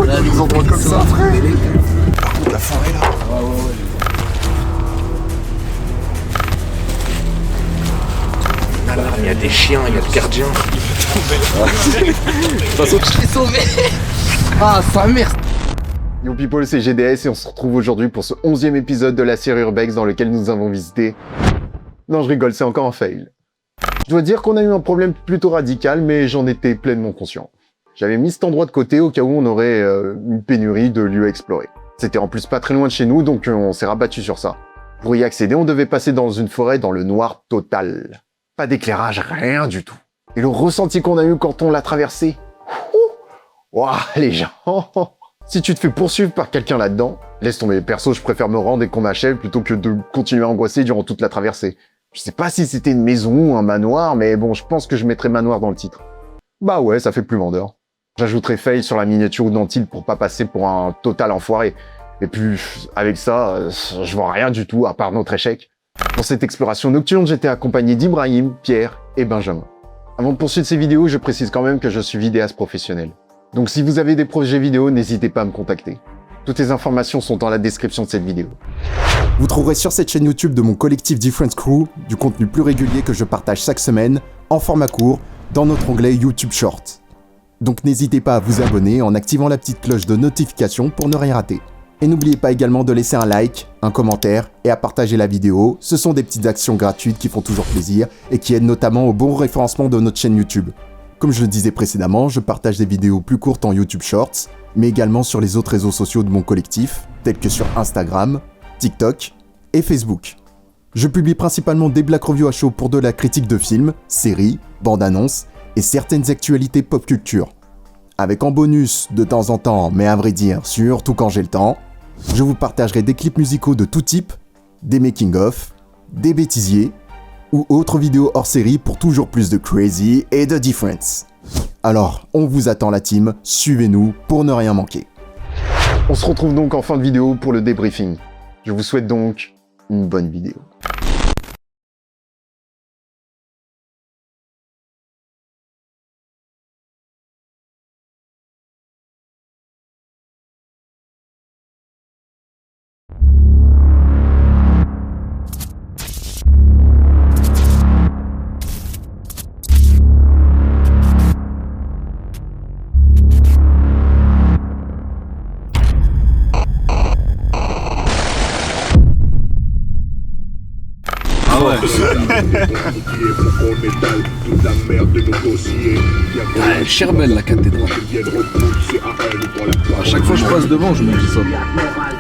dans des endroits comme ça, frère. Par contre, la forêt là. Ouais. Il y a des chiens, il y a le gardien. De toute façon, je l'ai sauvé. Ah, sa mère. Yo people, c'est GDS et on se retrouve aujourd'hui pour ce 11e épisode de la série Urbex dans lequel nous avons visité... Non, je rigole, c'est encore un fail. Je dois dire qu'on a eu un problème plutôt radical, mais j'en étais pleinement conscient. J'avais mis cet endroit de côté au cas où on aurait une pénurie de lieux à explorer. C'était en plus pas très loin de chez nous, donc on s'est rabattu sur ça. Pour y accéder, on devait passer dans une forêt dans le noir total. Pas d'éclairage, rien du tout. Et le ressenti qu'on a eu quand on l'a traversé... Ouah, les gens. Si tu te fais poursuivre par quelqu'un là-dedans, laisse tomber. Perso, je préfère me rendre et qu'on m'achève plutôt que de continuer à angoisser durant toute la traversée. Je sais pas si c'était une maison ou un manoir, mais bon, je pense que je mettrais manoir dans le titre. Bah ouais, ça fait plus vendeur. J'ajouterai fail sur la miniature ou d'Antille pour pas passer pour un total enfoiré. Et puis, avec ça, je vois rien du tout à part notre échec. Pour cette exploration nocturne, j'étais accompagné d'Ibrahim, Pierre et Benjamin. Avant de poursuivre ces vidéos, je précise quand même que je suis vidéaste professionnel. Donc si vous avez des projets vidéo, n'hésitez pas à me contacter. Toutes les informations sont dans la description de cette vidéo. Vous trouverez sur cette chaîne YouTube de mon collectif Different Crew du contenu plus régulier que je partage chaque semaine, en format court, dans notre onglet YouTube Short. Donc n'hésitez pas à vous abonner en activant la petite cloche de notification pour ne rien rater. Et n'oubliez pas également de laisser un like, un commentaire et à partager la vidéo. Ce sont des petites actions gratuites qui font toujours plaisir et qui aident notamment au bon référencement de notre chaîne YouTube. Comme je le disais précédemment, je partage des vidéos plus courtes en YouTube Shorts, mais également sur les autres réseaux sociaux de mon collectif, tels que sur Instagram, TikTok et Facebook. Je publie principalement des Black Review à chaud pour de la critique de films, séries, bandes annonces et certaines actualités pop culture. Avec en bonus, de temps en temps, mais à vrai dire, surtout quand j'ai le temps, je vous partagerai des clips musicaux de tout type, des making-of, des bêtisiers, ou autres vidéos hors série pour toujours plus de crazy et de difference. Alors, on vous attend la team, suivez-nous pour ne rien manquer. On se retrouve donc en fin de vidéo pour le débriefing. Je vous souhaite donc une bonne vidéo. Ouais, chère belle la cathédrale. À chaque fois que je passe devant, je me dis ça.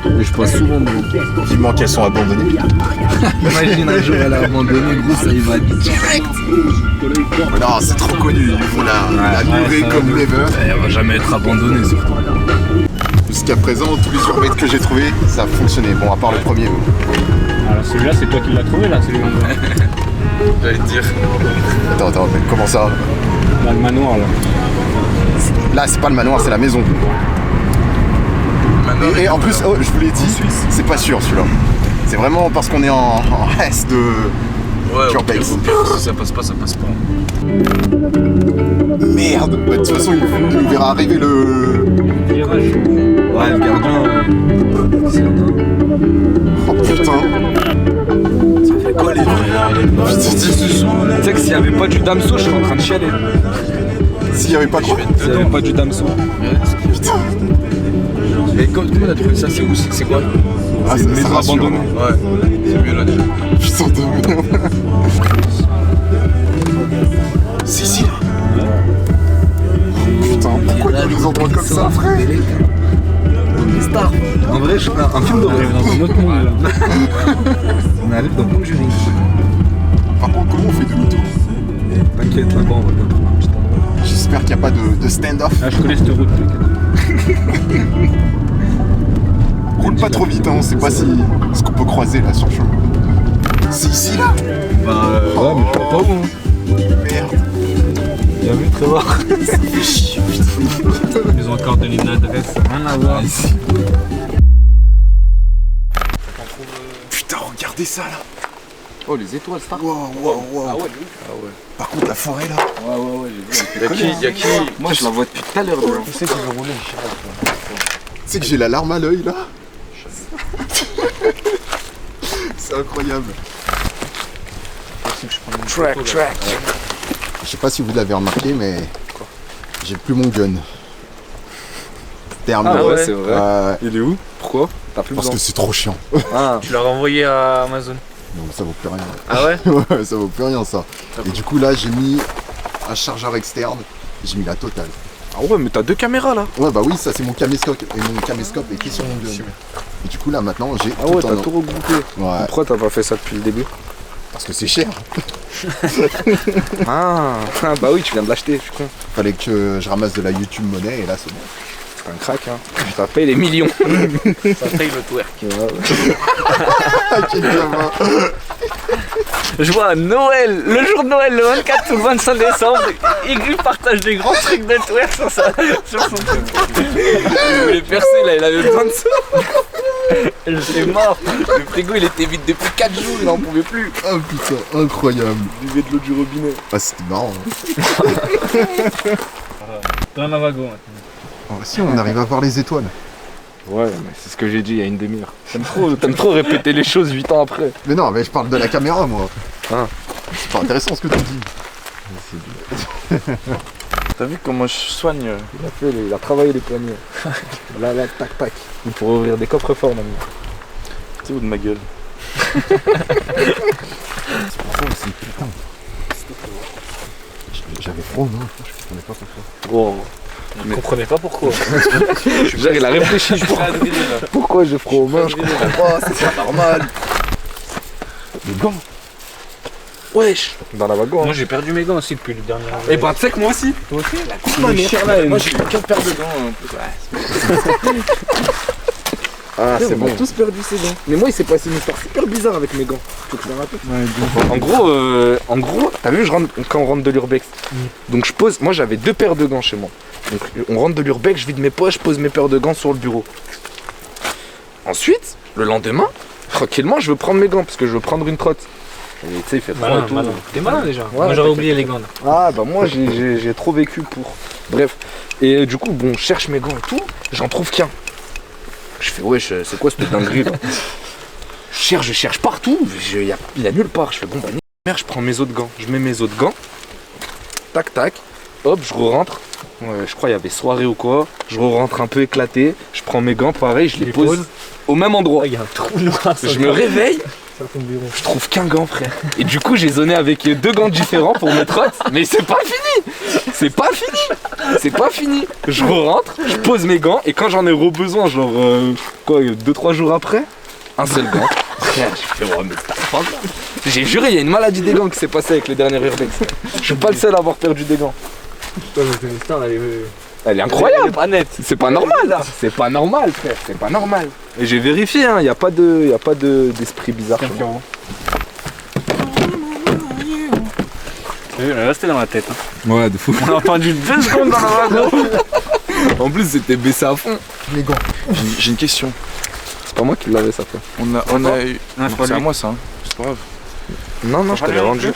Mais je passe souvent devant. Vivement qu'elles sont abandonnées. Imagine un jour elle a abandonné, gros, ça y va direct. Mais non, c'est trop connu, ils vont la mourir comme never. Elle va jamais être abandonnée surtout. Jusqu'à présent, tous les urbex que j'ai trouvés, ça a fonctionné. Bon, à part le premier. Alors celui-là, c'est toi qui l'as trouvé là, celui-là. J'allais te dire. Attends, mais comment ça? Dans le manoir là. Là, c'est pas le manoir, c'est la maison. Et en plus, oh, je vous l'ai dit, c'est pas sûr celui-là. C'est vraiment parce qu'on est en reste de... Ouais, Urbex. au pire, si ça passe pas, ça passe pas. Merde. Bah, de toute façon, il nous verra arriver le... Virage. Ouais, le gardien, c'est un... Oh putain. Ça fait quoi les vrais? Tu sais que s'il y avait pas du Damso, je serais en train de chialer. S'il y avait pas quoi? S'il y avait pas du Damso. Putain. Mais comment on a trouvé ça? C'est où? C'est quoi? Ah, C'est une ça maison rassure. abandonnée. Ouais, c'est mieux là déjà. Putain de merde. Si. Putain, pourquoi dans des endroits comme ça, frère? Les stars. En vrai, un film d'horreur. On est dans un autre monde là. On arrive dans Conjuring. Par contre, comment on fait demi-tour? T'inquiète, là-bas on va pas trouver. J'espère qu'il n'y a pas de stand-off. Ah, je connais cette route, t'inquiète. Roule pas trop vite, hein, on sait pas si ce qu'on peut croiser là sur le chemin. C'est ici là? Bah ouais, mais je vois pas où. Hein. Merde. Bien vu, Trevor. Ça fait chier, putain. Ils ont encore donné une adresse, rien à voir. Putain, regardez ça là. Oh, les étoiles, Star. Wow. Ah ouais, Par contre, la forêt là. ouais, j'ai vu. Y'a qui Moi, je la vois depuis tout à l'heure. Tu sais qu'ils ont roulé, je sais pas. Tu sais que j'ai la larme à l'œil là. C'est incroyable. Track. Je sais pas si vous l'avez remarqué, mais j'ai plus mon gun. Terminé. Ah ouais, c'est vrai. Ouais, Il est où? Pourquoi? T'as plus parce besoin. que c'est trop chiant. Ah, Tu l'as renvoyé à Amazon. Non, ça vaut plus rien. Ah ouais? Ouais, ça vaut plus rien ça. Et du coup là, j'ai mis un chargeur externe. J'ai mis la totale. ah ouais, mais t'as 2 caméras là. Ouais, bah oui, ça c'est mon caméscope. Et mon caméscope est qui sur mon gun. Et du coup là, maintenant, j'ai Ah ouais, tout t'as en tout regroupé. Ouais, Pourquoi t'as pas fait ça depuis le début? parce que c'est cher. Ah, bah oui, tu viens de l'acheter, je suis con. Fallait que je ramasse de la YouTube monnaie et là c'est bon. C'est un crack, hein. Ça paye les millions. Ça paye le twerk. Quel gamin. Je vois Noël, le jour de Noël, le 24 ou le 25 décembre, il partage des grands trucs de twerk sur son truc. Il voulait percer là, il avait besoin de ça. J'étais mort. Le frigo il était vide depuis 4 jours, il en pouvait plus. Oh putain, incroyable. Il buvait de l'eau du robinet. Ah, c'était marrant. Hein. T'es un avago maintenant. Oh, si on arrive à voir les étoiles. Ouais, mais c'est ce que j'ai dit il y a une demi-heure. T'aimes trop répéter les choses 8 ans après. Mais non, mais je parle de la caméra moi. Ah. C'est pas intéressant ce que tu dis. T'as vu comment je soigne il a travaillé les poignets. Là, tac. Il pourrait ouvrir des coffres forts maintenant. C'est où de ma gueule? C'est putain. J'avais froid, non? Je comprenais pas pourquoi. Oh. Je comprenais pas pourquoi. Genre, il a réfléchi. Pourquoi j'ai froid aux mains? Je comprends pas, c'est pas normal. Les gants. Wesh. Dans la wagon. Moi j'ai perdu mes gants aussi depuis le dernier. Et bah tu sais que moi aussi. Toi aussi? Ma mère. Moi j'ai qu'une paire de gants en plus. Ah c'est bon. On a tous perdu ces gants. Mais moi il s'est passé une histoire super bizarre avec mes gants. Faut que je me rappelle. En gros, t'as vu quand on rentre de l'urbex. Donc je pose, moi j'avais 2 paires de gants chez moi. Donc on rentre de l'urbex, je vide mes poches, je pose mes paires de gants sur le bureau. Ensuite, le lendemain, tranquillement je veux prendre mes gants parce que je veux prendre une trotte. Et tu sais il fait froid et tout. T'es malin déjà. Ouais, Moi j'aurais t'inquiète. oublié les gants là. Ah bah moi j'ai trop vécu pour. Bref. Et du coup bon je cherche mes gants et tout, j'en trouve qu'un. Je fais wesh c'est quoi cette dinguerie là? Je cherche partout, il y a nulle part. Je fais bon bah merde je prends mes autres gants. Je mets mes autres gants. Tac, hop je rentre. Ouais, je crois il y avait soirée ou quoi. Je rentre un peu éclaté, je prends mes gants pareil, je les pose au même endroit. Il y a un trou noir. Je me réveille. Je trouve qu'un gant frère. Et du coup j'ai zoné avec 2 gants différents pour mes trottes. Mais c'est pas fini. Je rentre, je pose mes gants et quand j'en ai besoin genre 2-3 jours après, un seul gant. Frère, je fais mais c'est pas grave. J'ai juré il y a une maladie des gants qui s'est passée avec les derniers urbex. Je suis pas le seul à avoir perdu des gants. Toi mais ton histoire elle est... Elle est incroyable. pas nette. C'est pas normal là. C'est pas normal frère, c'est pas normal. Et j'ai vérifié hein, y a pas d'esprit bizarre. Elle est restée dans la tête. Hein. Ouais de fou. On a entendu 2 secondes dans la wagon. En plus c'était baissé à fond. Les gants. J'ai une question. C'est pas moi qui l'avais ça fait. On a eu. Non, c'est pas C'est à lui. moi ça, hein. C'est pas grave. Non, je te l'ai rendu.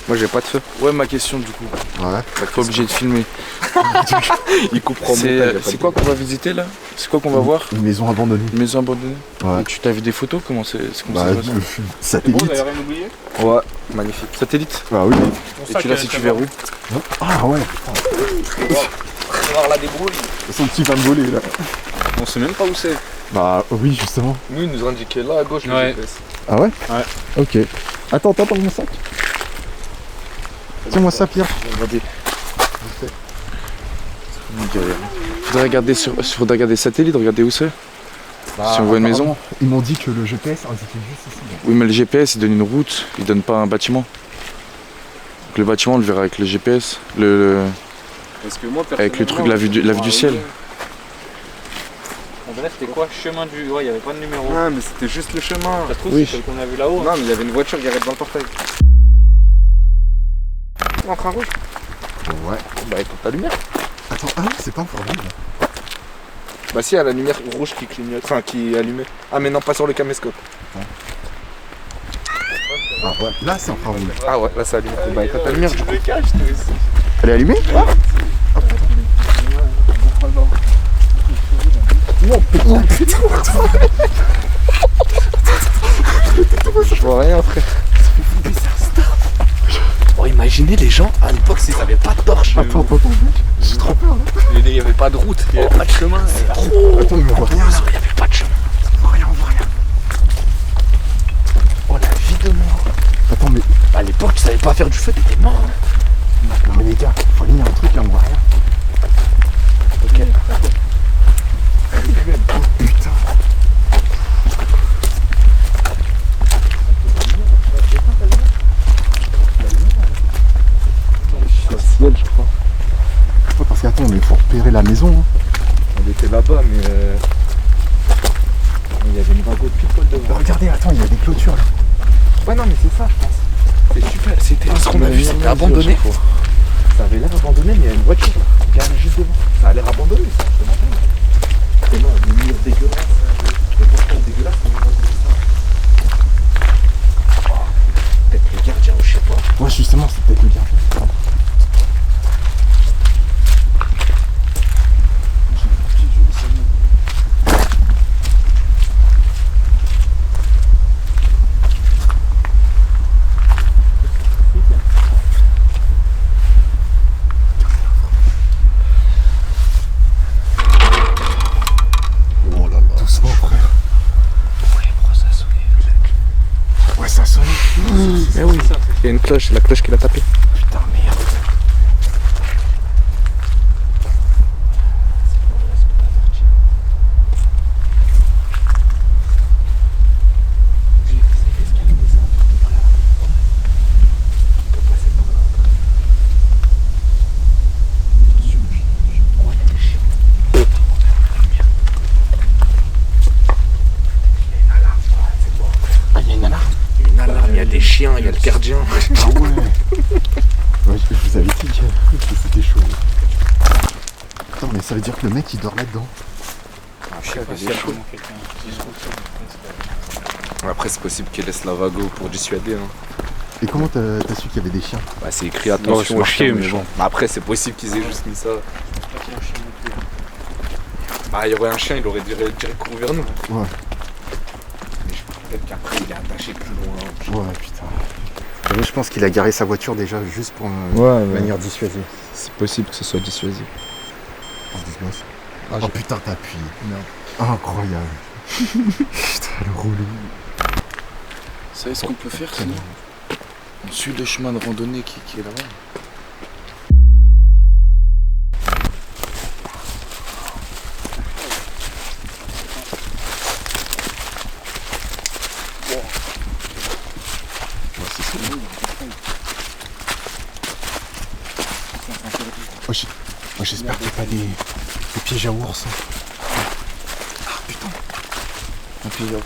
Moi j'ai pas de feu. Ouais, ma question du coup. Ouais. Pas obligé de filmer. Il coupera au montage. C'est quoi qu'on va visiter là? C'est quoi qu'on va voir? Une maison abandonnée. Une maison abandonnée? Ouais. Et tu t'as vu des photos? Comment c'est Bah, ça se passe? satellite. Vous avez rien oublié? Ouais, magnifique. Satellite? Bah oui. Et tu l'as situé vers où? Ah ouais. voir la débrouille. Son petit va me voler là. On sait même pas où c'est. Bah oui, justement. Nous il nous indiquait là à gauche le Ouais. GPS. Ah ouais? Ouais. Ok. Attends, mon sac. Tiens-moi ça, Pierre. Regardez. Faudrait regarder faudrait regarder satellite, regarder où c'est. Si on voit une maison. Apparemment, ils m'ont dit que le GPS indiquait juste ici. Oui, mais le GPS il donne une route, il donne pas un bâtiment. Donc le bâtiment on le verra avec le GPS. Parce que moi, Avec le truc, la vue du ciel. On dirait c'était quoi? Chemin du... Ouais, il y avait pas de numéro. Ah mais c'était juste le chemin. Ça se trouve Oui. c'est celle qu'on a vu là-haut. Non mais il y avait une voiture garée devant le portail. En train rouge. Ouais. Bah écoute ta lumière. Attends, ah oui, c'est pas encore vide. Bah si, il y a la lumière rouge qui clignote, enfin qui est allumée. Ah mais non, pas sur le caméscope. Ouais. Ah ouais, là c'est encore allumé. Ah ouais, là ça allume. Bah écoute ta lumière du coup. Elle est allumée? Je vois rien frère. Oh imaginez les gens à l'époque s'ils avaient pas de torche. Attends, j'ai trop peur. Il n'y avait pas de route, il n'y avait pas de chemin. Attends, mais on voit rien là. Il n'y avait pas de chemin. On voit rien. Oh la vie de mort. Attends, mais. À l'époque tu savais pas faire du feu, t'étais mort. Hein. Non, mais les gars, faut allumer un truc là, on voit rien. Ok. Oh putain. C'est le ciel je crois. Ouais, parce qu'attends, mais faut repérer la maison. Hein. On était là-bas mais il y avait une vague de people devant. Regardez, attends, il y a des clôtures là. Ouais non mais c'est ça je pense. C'est super, c'était ce qu'on a vu, c'était abandonné. Ça avait l'air abandonné mais il y a une voiture garée juste devant. Ça a l'air abandonné ça, je te demande. Et là, des murs dégueulasses, des portails dégueulasses, on voit ça. Oh, peut-être le gardien ou je sais pas. Ouais, justement, c'est peut-être le gardien. Doucement, frère. Ouais, ça sonne. Mais oui, il y a une cloche, c'est la cloche qui l'a tapé. Putain, merde. Ah, il y a une alarme. Il y a une alarme, il y a des chiens, il y a le gardien. Ah ouais. Ouais, je vous avais dit que c'était chaud. Attends, mais ça veut dire que le mec il dort là-dedans. Je sais pas s'il y a vraiment quelqu'un qui se retrouve. Après, c'est possible qu'il laisse la vago pour dissuader. Hein. Et comment t'as su qu'il y avait des chiens? Bah, c'est écrit attention Non, aux c'est chiens, marqué, mais bon. Bah, après, c'est possible qu'ils aient juste mis ça. Je pense pas qu'il y a un chien non plus. Bah, il y aurait un chien, il aurait direct couru vers nous. Ouais. Mais peut-être qu'après, il est attaché plus loin. Ouais, putain. Je pense qu'il a garé sa voiture déjà juste pour Ouais, manière dissuasive. c'est possible que ce soit dissuasif. Oh putain, t'appuies. Incroyable. Putain, le relou. Vous savez ce qu'on peut faire sinon? On suit le chemin de randonnée qui est là-bas. Moi j'espère qu'il n'y a pas des pièges à ours. Ah putain. Un pied à ours.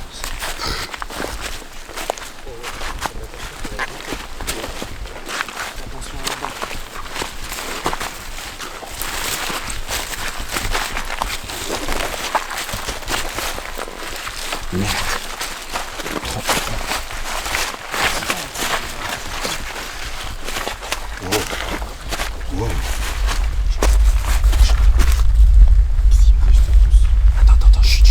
Attends, chut.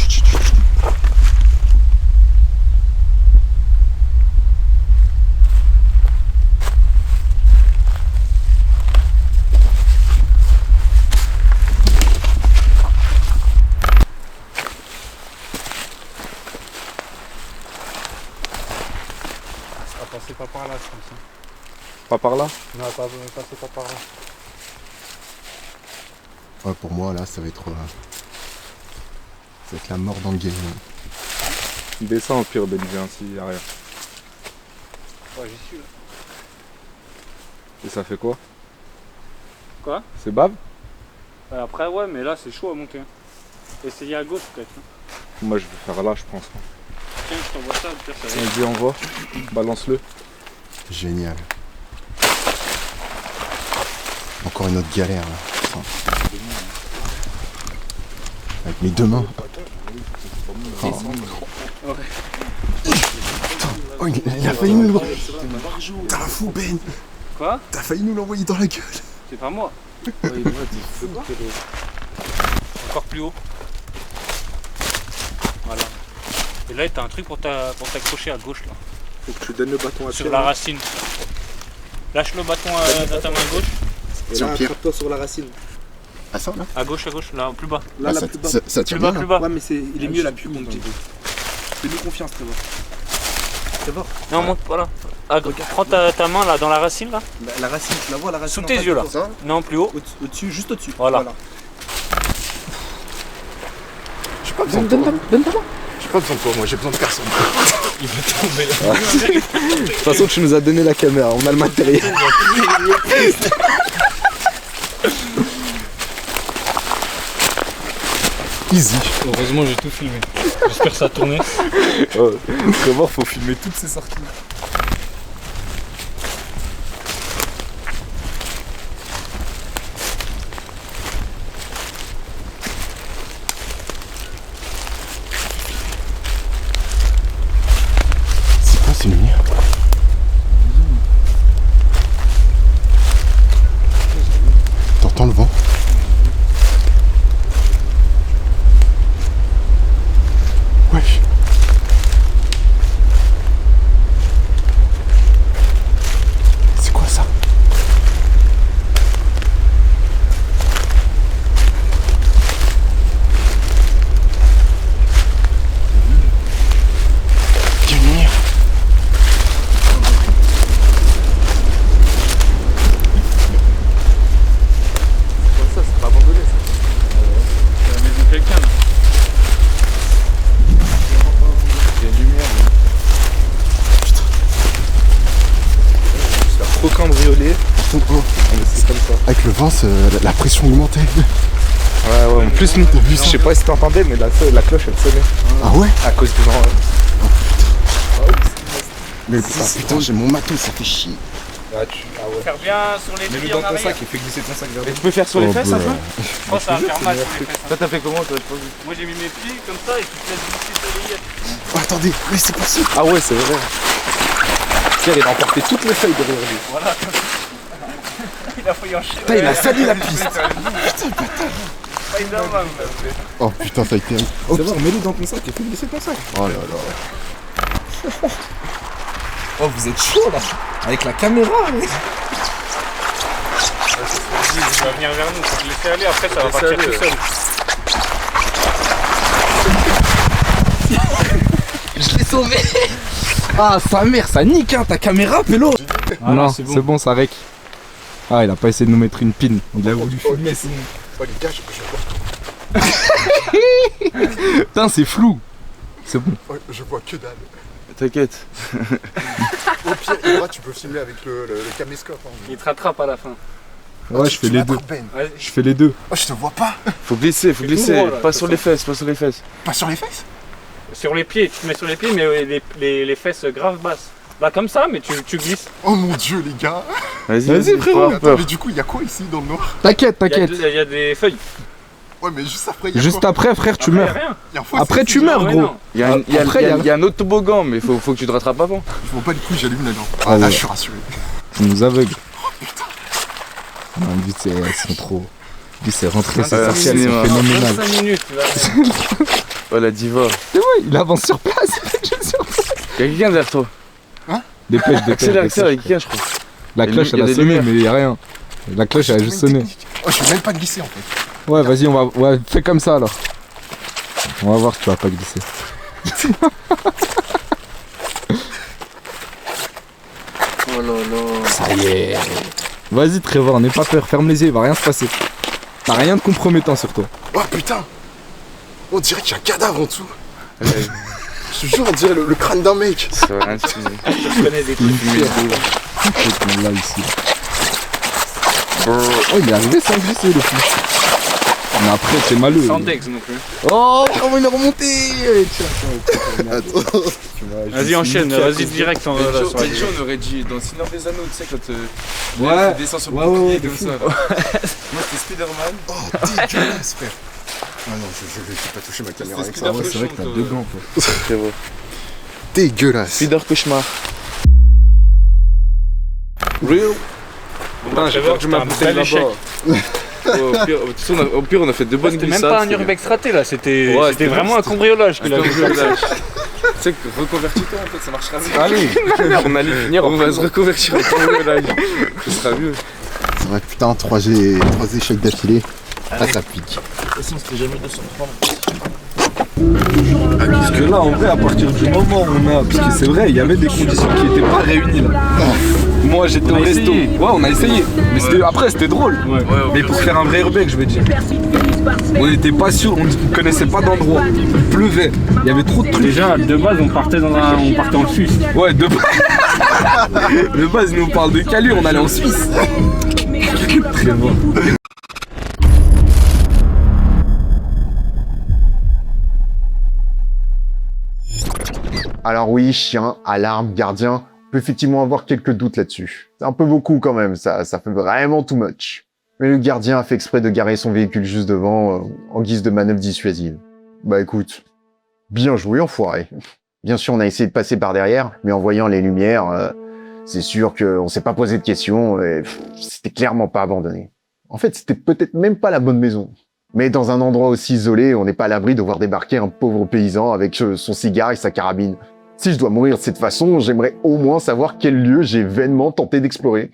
Passez pas par là, je pense. Pas par là? Non, passez pas par là. Ouais, pour moi là, ça va être la mort dans le game. Descends au pire, Benvien, s'il y a rien. Ouais, j'y suis là. Et ça fait quoi? Quoi? C'est bave? Après, ouais, mais là, c'est chaud à monter. Hein. Essayez à gauche, peut-être. Hein. Moi, je vais faire là, je pense. Tiens, je t'envoie ça, le pire, ça va. Vas-y, envoie. Balance-le. Génial. Encore une autre galère là. Putain. Avec mes deux mains. Oh. Ouais. Oh, il a failli nous... T'as un fou, Ben. Quoi? T'as failli nous l'envoyer dans la gueule. C'est pas moi. Encore plus haut. Voilà. Et là, t'as un truc pour t'accrocher à gauche là. Faut que tu donnes le bâton à Sur Pierre, la là. racine. Lâche le bâton dans ta main gauche. Et Tiens, là, Pierre. attrape-toi sur la racine. Ah ça, là? À gauche, là, plus bas. Là, Ah, là, ça, plus bas. ça tire Plus bas, bien, plus là. bas. Ouais, mais il est mieux l'appui qu'on dit. Fais-nous confiance, Trevor. Trevor, Non, monte pas là. Prends ta main là, dans la racine là. la racine, tu la vois, la racine Sous en tes face yeux de là. toi. Non, plus haut. Au-dessus, juste au-dessus. Voilà. J'ai pas besoin de toi. J'ai pas besoin de toi, moi, j'ai besoin de personne. Il va tomber là. De toute façon, tu nous as donné la caméra, on a le matériel. Easy. Heureusement, j'ai tout filmé. J'espère que ça a tourné. Trevor, faut filmer toutes ces sorties. C'est quoi ces lumières? T'entends le vent? Wesh. C'est quoi ça? Il y a une lumière. Ça, c'est pas abandonné, ça. La maison de quelqu'un là. Il y a une lumière. C'est un trop cambriolé. C'est comme ça. Avec le vent, la pression augmentait. Ouais, en plus, nous, je sais pas si t'entendais, mais la cloche, elle sonnait. Ah ouais? À cause du vent. Mais putain, j'ai mon matos, ça fait chier. Ah ouais. Faire bien sur les pieds en arrière. et fais glisser ton sac vers Et tu peux faire sur les fesses un peu? Je pense que ça va faire mal sur les fesses. Toi, t'as fait comment toi? Moi j'ai mis mes pieds comme ça et tu te laisses glisser sur les yeux. Oh, attendez, mais c'est possible. Ah ouais, c'est vrai. Pierre, il a emporté toutes les feuilles derrière lui. Voilà. Il a failli enchaîner. Putain, il a sali la piste. Spider-Man. Oh putain, ça a été... Oh, c'est bon, mets-le dans ton sac et fais glisser ton sac. Oh là là. Oh, vous êtes chaud là. Avec la caméra. Il va venir vers nous. Faut le laisser aller, après ça va partir tout seul. Je l'ai sauvé. Ah, sa mère, ça nique hein, ta caméra, pélo. Ah non, c'est bon. ça rec. Ah, il a pas essayé de nous mettre une pine. Il a voulu filmer sinon. Oh les gars, je vois... Putain, c'est flou. C'est bon. oh, je vois que dalle. T'inquiète. Au pire, moi, tu peux filmer avec le caméscope. Hein. Il te rattrape à la fin. Ouais, je fais les deux. Ben. Vas-y. Je fais les deux. Oh, je te vois pas. Faut glisser, faut C'est glisser. tout droit, là, Pas de sur toute les fesses, pas sur les fesses. Pas sur les fesses? Sur les pieds, tu te mets sur les pieds, mais les fesses grave basses. Là comme ça, mais tu glisses. Oh mon dieu, les gars. Vas-y, Vas-y, faut frérot. avoir Attends, peur. mais du coup, il y a quoi ici dans le noir? T'inquiète, Il y a t'inquiète. il y a des feuilles. Ouais, mais juste après, il y a Juste quoi? après, frère, tu Après, y a meurs. rien. Il y a un faux Après, c'est- tu meurs, Ouais, gros. non. Il y a un- il y a- Après, il y a- il y a- il y a un autre toboggan, mais faut que tu te rattrapes avant. Je vois pas les couilles, j'allume la lampe. Ah Ah, là, ouais. je suis rassuré. Tu nous aveugles. Non, lui, c'est trop. Lui, c'est rentré, c'est sorti, elles sont cinéma. phénoménales. 25 minutes. Tu vas... Oh la diva. C'est vrai, il avance sur place. Il y a quelqu'un derrière toi. Dépêche, Accélère, dépêche. accélère, il y a quelqu'un, je crois. La Il y a cloche, des elle a sonné, lumières. mais il y a rien. La cloche, elle a juste sonné. Oh, je vais même pas glisser en fait. Ouais, vas-y, on va. Ouais, fais comme ça alors. On va voir si tu vas pas glisser. Oh là là. Ça y est. Vas-y, Trevor, n'aie pas peur, ferme les yeux, il va rien se passer. T'as rien de compromettant sur toi. Oh putain. On dirait qu'il y a un cadavre en dessous. Ouais, Je te jure, on dirait le crâne d'un mec. ça va rien se finir. Je connais des trucs. Une pierre. Là, ici. Oh, il est arrivé sans glisser le fou. Mais après, c'est malheureux. Sans Dex non plus. Oh, comment il est remonté. Vas-y, enchaîne. Vas-y, direct. Mais Là, Joe, sur la- mais Joe, on aurait dit dans Seigneur des Anneaux, tu sais, quand Ouais. tu descends sur le Ouais, bouclier ouais, de comme fou. ça. Moi, c'était Spider-Man. Oh, dégueulasse, frère. Ah non, je vais pas toucher ma caméra avec ça. Ah ouais, c'est vrai que t'as deux gants, quoi. C'est vrai. dégueulasse. Feeder cauchemar. Real? Putain, j'ai perdu ma bouteille là-bas. Au pire, on a fait de bonnes C'était glissades. même pas un c'est- urbex raté là, c'était Ouais, c'était vraiment un cambriolage qu'il a C'était fait. un cambriolage. Tu sais que reconvertis-toi en fait, ça marchera bien. Allez, on allait finir On va se reconvertir en cambriolage. Ce sera mieux. C'est vrai, putain, 3 échecs d'affilée. Ah, ça pique. Parce que là, en vrai, à partir du moment où on a. Parce que c'est vrai, il y avait des conditions qui n'étaient pas réunies là. Moi, j'étais au resto. essayé. Ouais, on a essayé. Mais après, c'était drôle. Mais pour faire un vrai urbex, je veux dire. On n'était pas sûr, on ne connaissait pas d'endroit. Il pleuvait. Il y avait trop de trucs. Déjà, de base, on partait en Suisse. Ouais, de base, nous on parle de Cali, on allait en Suisse. Très bon. Alors oui, chien, alarme, gardien, on peut effectivement avoir quelques doutes là-dessus. C'est un peu beaucoup quand même, ça fait vraiment too much. Mais le gardien a fait exprès de garer son véhicule juste devant, en guise de manœuvre dissuasive. Bah écoute, bien joué enfoiré. Bien sûr, on a essayé de passer par derrière, mais en voyant les lumières, c'est sûr qu'on s'est pas posé de questions, et c'était clairement pas abandonné. En fait, c'était peut-être même pas la bonne maison. Mais dans un endroit aussi isolé, on n'est pas à l'abri de voir débarquer un pauvre paysan avec son cigare et sa carabine. Si je dois mourir de cette façon, j'aimerais au moins savoir quel lieu j'ai vainement tenté d'explorer.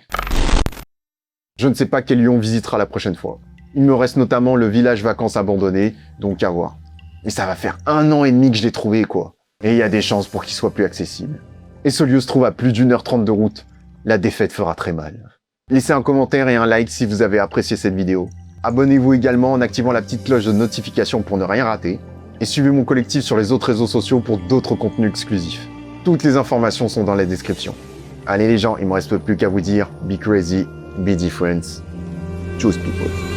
Je ne sais pas quel lieu on visitera la prochaine fois. Il me reste notamment le village vacances abandonné, donc à voir. Et ça va faire 1 an et demi que je l'ai trouvé, quoi. Et il y a des chances pour qu'il soit plus accessible. Et ce lieu se trouve à plus d'1h30 de route. La défaite fera très mal. Laissez un commentaire et un like si vous avez apprécié cette vidéo. Abonnez-vous également en activant la petite cloche de notification pour ne rien rater. Et suivez mon collectif sur les autres réseaux sociaux pour d'autres contenus exclusifs. Toutes les informations sont dans la description. Allez les gens, il me reste plus qu'à vous dire, be crazy, be different. Choose people.